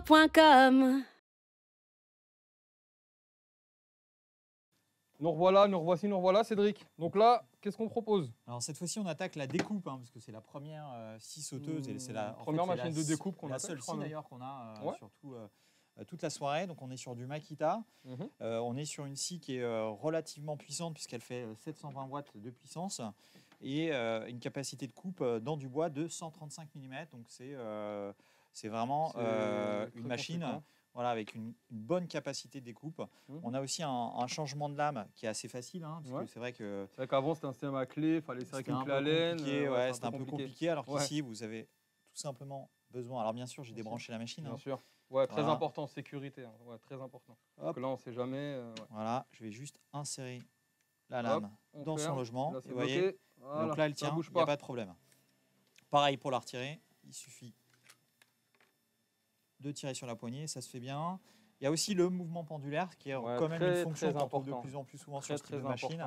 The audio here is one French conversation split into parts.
Lemonster.com. Nous revoilà, nous revoici, nous revoilà, Cédric. Donc là, qu'est-ce qu'on propose? Alors cette fois-ci, on attaque la découpe, parce que c'est la première scie sauteuse et c'est la première machine de découpe qu'on a. La seule scie d'ailleurs qu'on a ouais. surtout toute la soirée. Donc on est sur du Makita. On est sur une scie qui est relativement puissante puisqu'elle fait 720 watts de puissance et une capacité de coupe dans du bois de 135 mm. Donc c'est vraiment une machine. Conséquent. Voilà, avec une bonne capacité de découpe. On a aussi un changement de lame qui est assez facile, parce que c'est vrai que... C'est vrai qu'avant, c'était un système à clé, il fallait serrer avec une clé à laine. C'était un peu compliqué, alors qu'ici, vous avez tout simplement besoin... Alors bien sûr, j'ai débranché la machine. Bien sûr. Ouais, très important, sécurité. Ouais, très important. Parce que là, on ne sait jamais. Voilà, je vais juste insérer la lame dans son logement. Là, et vous voyez, voilà. donc là, elle tient, il n'y a pas de problème. Pareil pour la retirer, il suffit de tirer sur la poignée, ça se fait bien. Il y a aussi le mouvement pendulaire qui est quand même une fonction qu'on trouve de plus en plus souvent sur ce type de machine.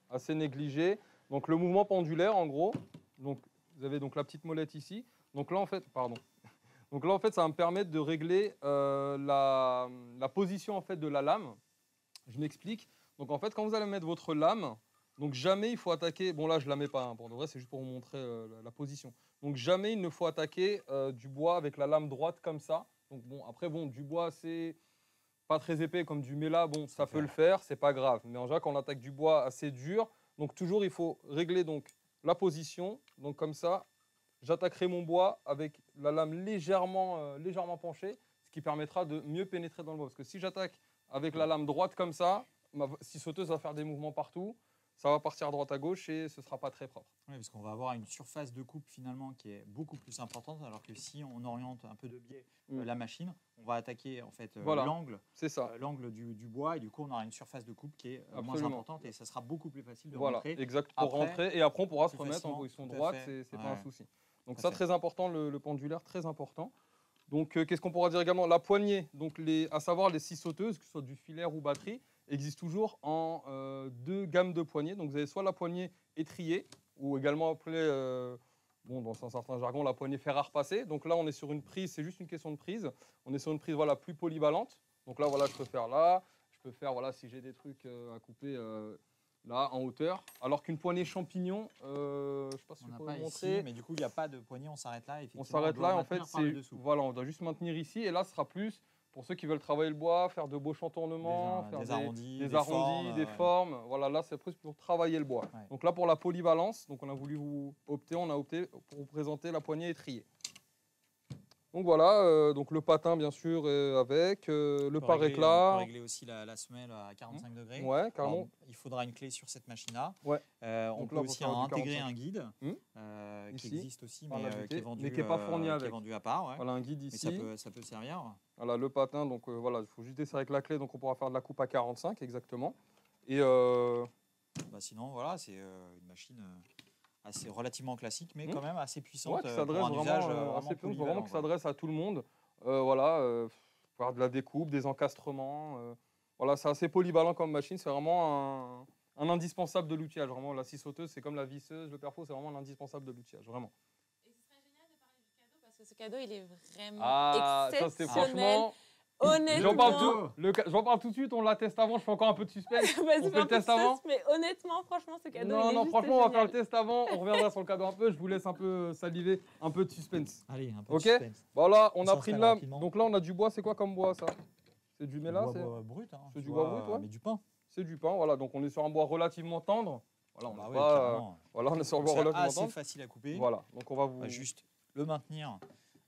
Assez négligé. Donc le mouvement pendulaire, en gros, donc vous avez donc la petite molette ici. Donc là en fait, ça va me permettre de régler la position en fait de la lame. Je m'explique. Donc en fait, quand vous allez mettre votre lame, donc jamais il faut attaquer. Bon là, je la mets pas. Pour de vrai, c'est juste pour vous montrer la position. Donc jamais il ne faut attaquer du bois avec la lame droite comme ça. Donc bon, après, du bois, c'est pas très épais comme du méla. Bon, ça peut le faire, c'est pas grave. Mais en général, quand on attaque du bois assez dur, donc toujours, il faut régler donc la position. Donc comme ça, j'attaquerai mon bois avec la lame légèrement penchée, ce qui permettra de mieux pénétrer dans le bois. Parce que si j'attaque avec la lame droite comme ça, ma scie sauteuse va faire des mouvements partout. Ça va partir à droite à gauche et ce ne sera pas très propre. Oui, parce qu'on va avoir une surface de coupe finalement qui est beaucoup plus importante, alors que si on oriente un peu de biais la machine, on va attaquer en fait l'angle du bois et du coup on aura une surface de coupe qui est moins importante et ça sera beaucoup plus facile de rentrer. Exact, pour rentrer et après on pourra se remettre en position droite, c'est pas un souci. Donc ça très important, le pendulaire très important. Donc qu'est-ce qu'on pourra dire également? La poignée, donc à savoir les scies sauteuses, que ce soit du filaire ou batterie, existe toujours en deux gammes de poignées. Donc vous avez soit la poignée étriée, ou également appelée, dans un certain jargon, la poignée fer à repasser. Donc là, on est sur une prise, c'est juste une question de prise. On est sur une prise plus polyvalente. Donc là, je peux faire là. Je peux faire, si j'ai des trucs à couper là, en hauteur. Alors qu'une poignée champignon, je ne sais pas si je peux vous montrer. Ici, mais du coup, il n'y a pas de poignée, on s'arrête là. On s'arrête là, en fait, on doit juste maintenir ici. Et là, ce sera plus... Pour ceux qui veulent travailler le bois, faire de beaux chantournements, faire des arrondis, des formes. Voilà, là, c'est plus pour travailler le bois. Ouais. Donc là, pour la polyvalence, donc on a opté pour vous présenter la poignée étriée. Donc voilà, donc le patin, bien sûr, avec, le par-éclat. On peut régler aussi la semelle à 45 degrés. Ouais, carrément. Alors, il faudra une clé sur cette machine-là. Ouais. On peut aussi intégrer un guide qui existe aussi, mais qui est vendu, qui n'est pas fourni avec. Qui est vendu à part. Ouais. Voilà, un guide ici. Mais ça peut servir. Voilà, le patin, donc il faut juste desserrer avec la clé, donc on pourra faire de la coupe à 45 exactement. Et sinon, voilà, c'est une machine assez relativement classique, mais quand même assez puissante. Qui s'adresse vraiment qui s'adresse à tout le monde. Faire de la découpe, des encastrements. Voilà, c'est assez polyvalent comme machine. C'est vraiment un indispensable de l'outillage. Vraiment, la scie sauteuse, c'est comme la visseuse, le pare-faux, c'est vraiment un indispensable de l'outillage, vraiment. Et ce serait génial de parler du cadeau parce que ce cadeau, il est vraiment exceptionnel. Honnêtement, j'en parle tout de suite, on la teste avant, je fais encore un peu de suspense. On fait le test avant. Mais honnêtement, franchement, ce cadeau, franchement, on va faire le test avant, on reviendra sur le cadeau un peu, je vous laisse un peu saliver, un peu de suspense. Allez, un peu de suspense. Voilà, on a pris une lame, donc là on a du bois, c'est quoi comme bois ça? C'est du méla? C'est du bois brut. C'est du bois brut, ouais. Mais du pain. C'est du pain, voilà, donc on est sur un bois relativement tendre. Voilà, on est sur un bois relativement tendre. C'est facile à couper. Voilà, donc on va vous... juste le maintenir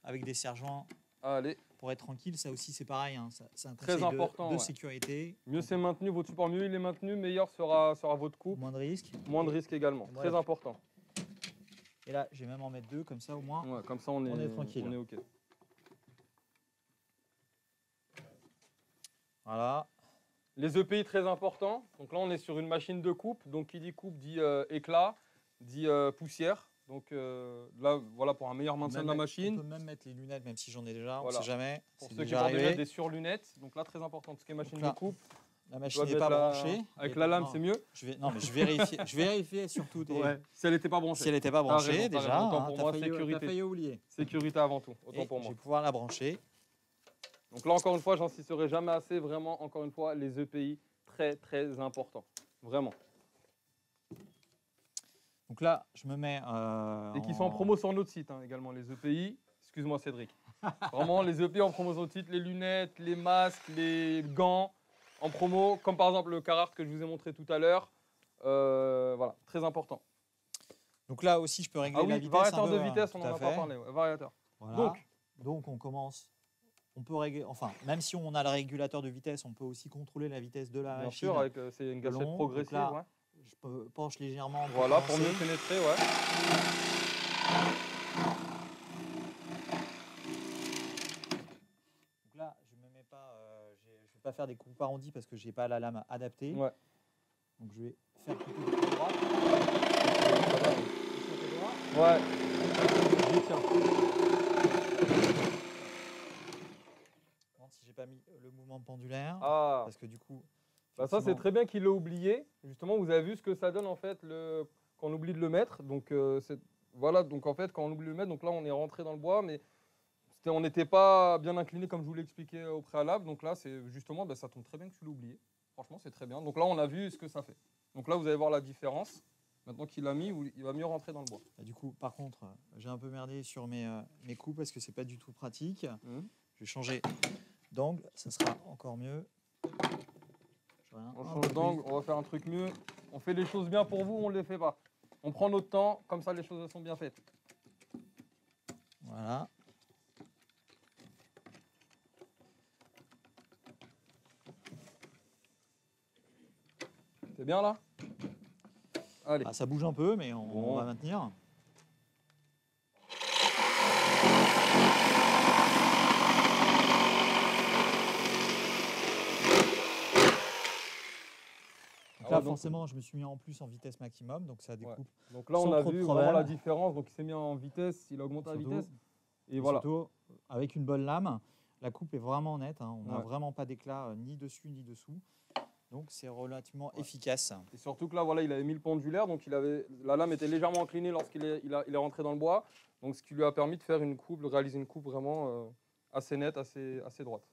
avec des serre-joints. Allez. Pour être tranquille, ça aussi c'est pareil, c'est un très important de sécurité. Mieux c'est maintenu, votre support, mieux il est maintenu, meilleur sera votre coupe. Moins de risques. Moins de risques également, très important. Et là, je vais même en mettre deux, comme ça au moins. Ouais, comme ça on est tranquille. On est OK. Voilà. Les EPI très importants. Donc là on est sur une machine de coupe, donc qui dit coupe dit éclat, dit poussière. Donc là, voilà, pour un meilleur maintien de la machine. On peut même mettre les lunettes, même si j'en ai déjà, on ne sait jamais. Pour ceux qui ont des surlunettes, donc là, très important, tout ce qui est machine de coupe. La machine n'est pas branchée. Avec la lame, c'est mieux. Je vérifiais surtout. Si elle n'était pas branchée. Si elle n'était pas branchée, déjà. Autant pour moi, sécurité. T'as failli oublier. Sécurité avant tout, autant pour moi. Je vais pouvoir la brancher. Donc là, encore une fois, j'insisterai jamais assez, vraiment, encore une fois, les EPI, très, très importants. Vraiment. Donc là, je me mets... Et qui sont en promo sur notre site, hein, également, les EPI. Excuse-moi, Cédric. Vraiment, les EPI en promo sur notre site, les lunettes, les masques, les gants en promo, comme par exemple le Carhartt que je vous ai montré tout à l'heure. Voilà, très important. Donc là aussi, je peux régler la vitesse. Variateur de vitesse, on n'en a pas parlé. Ouais, variateur. Voilà. Donc, on commence. On peut régler, enfin, même si on a le régulateur de vitesse, on peut aussi contrôler la vitesse de la machine. Bien sûr, c'est une gâchette progressive. Là, ouais. Je penche légèrement. Voilà, pour mieux pénétrer, ouais. Donc là, je me mets pas, je vais pas faire des coupes arrondies parce que j'ai pas la lame adaptée. Ouais. Donc je vais faire plutôt du côté droit. Ouais. J'y tiens. Si j'ai pas mis le mouvement pendulaire, parce que du coup. Bah ça c'est très bien qu'il l'ait oublié. Justement, vous avez vu ce que ça donne en fait quand on oublie de le mettre. Donc voilà, donc en fait quand on oublie de le mettre, donc là on est rentré dans le bois, mais on n'était pas bien incliné comme je vous l'ai expliqué au préalable. Donc là c'est justement, ça tombe très bien que tu l'aies oublié. Franchement c'est très bien. Donc là on a vu ce que ça fait. Donc là vous allez voir la différence. Maintenant qu'il l'a mis, il va mieux rentrer dans le bois. Du coup, par contre, j'ai un peu merdé sur mes coups parce que c'est pas du tout pratique. Je vais changer d'angle, ça sera encore mieux. On change d'angle, on va faire un truc mieux. On fait les choses bien pour vous, on ne les fait pas. On prend notre temps, comme ça les choses sont bien faites. Voilà. C'est bien là? Allez. Ça bouge un peu, mais on va maintenir. Là, forcément, je me suis mis en plus en vitesse maximum, donc ça découpe. Donc là, on a vu vraiment la différence. Donc il s'est mis en vitesse, il a augmenté la vitesse. Et voilà. Surtout, avec une bonne lame, la coupe est vraiment nette. Hein. On n'a vraiment pas d'éclat ni dessus ni dessous. Donc c'est relativement efficace. Et surtout que là, voilà, il avait mis le pendulaire, donc la lame était légèrement inclinée lorsqu'il est rentré dans le bois. Donc ce qui lui a permis de faire une coupe, de réaliser une coupe vraiment assez nette, assez droite.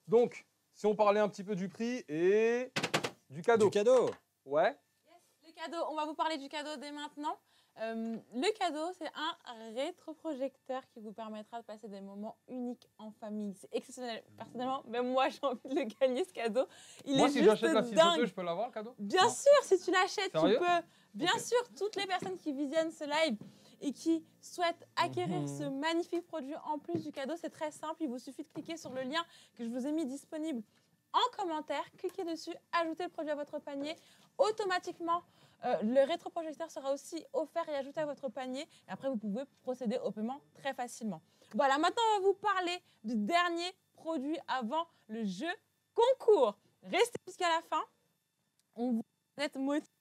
Donc, si on parlait un petit peu du prix et du cadeau. Du cadeau. Ouais. Yes, le cadeau, on va vous parler du cadeau dès maintenant. Le cadeau, c'est un rétroprojecteur qui vous permettra de passer des moments uniques en famille. C'est exceptionnel. Personnellement, même moi, j'ai envie de le gagner, ce cadeau. Moi, si j'achète la 6 sauteuse, je peux l'avoir, le cadeau? Bien sûr, si tu l'achètes, tu peux. Bien sûr, toutes les personnes qui visionnent ce live et qui souhaitent acquérir ce magnifique produit en plus du cadeau, c'est très simple. Il vous suffit de cliquer sur le lien que je vous ai mis disponible en commentaire. Cliquez dessus, ajoutez le produit à votre panier. Automatiquement, le rétroprojecteur sera aussi offert et ajouté à votre panier. Et après, vous pouvez procéder au paiement très facilement. Voilà, maintenant, on va vous parler du dernier produit avant le jeu concours. Restez jusqu'à la fin. On vous êtes motivés.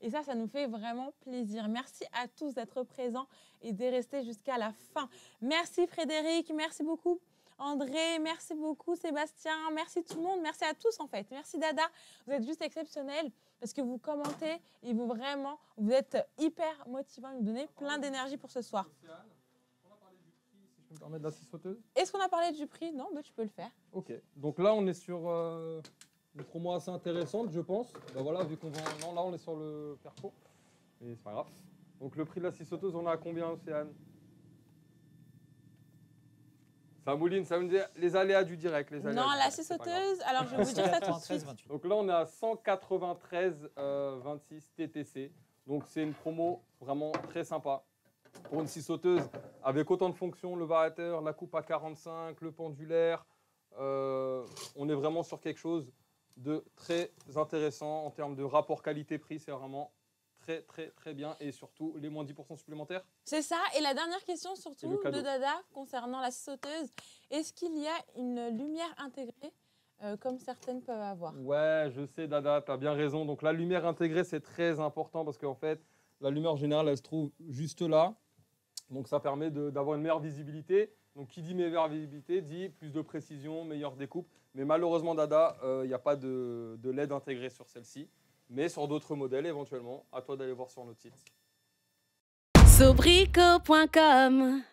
Et ça nous fait vraiment plaisir. Merci à tous d'être présents et de rester jusqu'à la fin. Merci Frédéric, merci beaucoup André, merci beaucoup Sébastien, merci tout le monde, merci à tous en fait. Merci Dada, vous êtes juste exceptionnels parce que vous commentez et vous êtes hyper motivants, vous donnez plein d'énergie pour ce soir. On a parlé du prix, si je peux me permettre, de la 6 sauteuse. Est-ce qu'on a parlé du prix? Non, mais tu peux le faire. Ok, donc là on est sur une promo assez intéressante, je pense. Ben voilà, vu qu'on vend. Non, là on est sur le perco. Mais c'est pas grave. Donc le prix de la 6 sauteuse, on a à combien, Océane? Ça mouline, ça veut dire les aléas du direct. Les aléas non, du la 6 sauteuse, alors je vais vous dire ça tout de suite. Donc là on est à 193,26 TTC. Donc c'est une promo vraiment très sympa. Pour une 6 sauteuse, avec autant de fonctions, le variateur, la coupe à 45, le pendulaire, on est vraiment sur quelque chose de très intéressant en termes de rapport qualité-prix. C'est vraiment très, très, très bien. Et surtout, les moins 10% supplémentaires. C'est ça. Et la dernière question, surtout, de Dada, concernant la sauteuse. Est-ce qu'il y a une lumière intégrée comme certaines peuvent avoir? Ouais, je sais, Dada, tu as bien raison. Donc, la lumière intégrée, c'est très important parce qu'en fait, la lumière générale, elle se trouve juste là. Donc, ça permet d'avoir une meilleure visibilité. Donc, qui dit meilleure visibilité dit plus de précision, meilleure découpe. Mais malheureusement, Dada, il n'y a pas de LED intégré sur celle-ci. Mais sur d'autres modèles, éventuellement, à toi d'aller voir sur notre site. Sobrico.com